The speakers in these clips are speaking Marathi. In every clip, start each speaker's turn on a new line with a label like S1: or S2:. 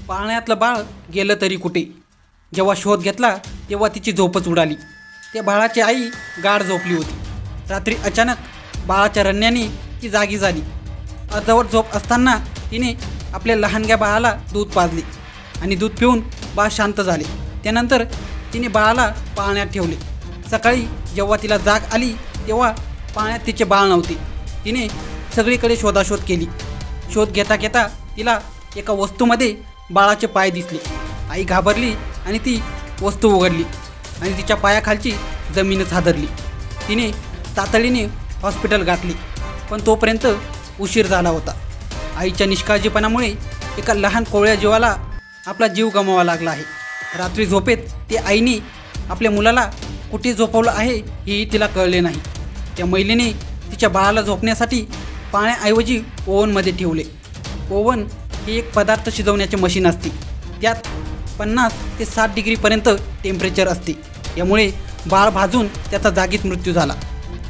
S1: पाळण्यातलं बाळ गेलं तरी कुठे. जेव्हा शोध घेतला तेव्हा तिची झोपच उडाली. त्या बाळाची आई गाढ झोपली होती. रात्री अचानक बाळाच्या रडण्याने ती जागी झाली. अर्धवट झोप असताना तिने आपल्या लहानग्या बाळाला दूध पाजले आणि दूध पिऊन बाळ शांत झाले. त्यानंतर तिने बाळाला पाळण्यात ठेवले. सकाळी जेव्हा तिला जाग आली तेव्हा पाळण्यात तिचे बाळ नव्हते. तिने सगळीकडे शोधाशोध केली. शोध घेता घेता तिला एका वस्तूमध्ये बाळाचे पाय दिसले. आई घाबरली आणि ती वस्तू उघडली आणि तिच्या पायाखालची जमीनच हादरली. तिने तातडीने हॉस्पिटल गाठले, पण तोपर्यंत उशीर झाला होता. आईच्या निष्काळजीपणामुळे एका लहान कोवळ्या जीवाला आपला जीव गमवावा लागला आहे. रात्री झोपेत ते आईने आपल्या मुलाला कुठे झोपवलं आहे हेही तिला कळले नाही. त्या महिलेने तिच्या बाळाला झोपण्यासाठी पाण्याऐवजी ओव्हनमध्ये ठेवले. ओव्हन हे एक पदार्थ शिजवण्याचे मशीन असते. त्यात 50 ते 60 डिग्रीपर्यंत टेम्परेचर असते. यामुळे बाळ भाजून त्याचा जागीच मृत्यू झाला.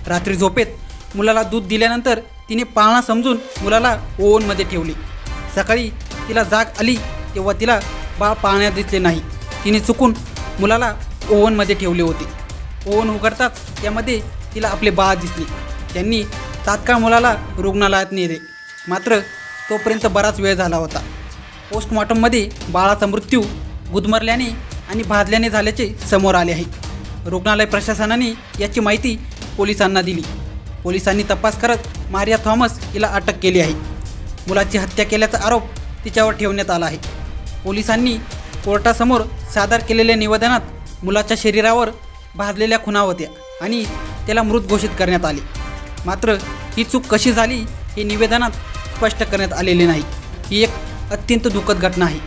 S1: रात्री झोपेत मुलाला दूध दिल्यानंतर तिने पाळणा समजून मुलाला ओव्हनमध्ये ठेवले. सकाळी तिला जाग आली तेव्हा तिला बाळ पाळण्यात दिसले नाही. तिने चुकून मुलाला ओव्हनमध्ये ठेवले होते. ओव्हन उघडताच त्यामध्ये तिला आपले बाळ दिसले. त्यांनी तात्काळ मुलाला रुग्णालयात नेले, मात्र तोपर्यंत बराच वेळ झाला होता. पोस्टमॉर्टममध्ये बाळाचा मृत्यू गुदमरल्याने आणि भाजल्याने झाल्याचे समोर आले आहे. रुग्णालय प्रशासनाने याची माहिती पोलिसांना दिली. पोलिसांनी तपास करत मारिया थॉमस हिला अटक केली आहे. मुलाची हत्या केल्याचा आरोप तिच्यावर ठेवण्यात आला आहे. पोलिसांनी कोर्टासमोर सादर केलेल्या निवेदनात मुलाच्या शरीरावर भाजलेल्या खुणा होत्या आणि त्याला मृत घोषित करण्यात आले. मात्र ही चूक कशी झाली हे निवेदनात स्पष्ट करण्यात आलेले नाही. ही एक अत्यंत दुःखद घटना आहे.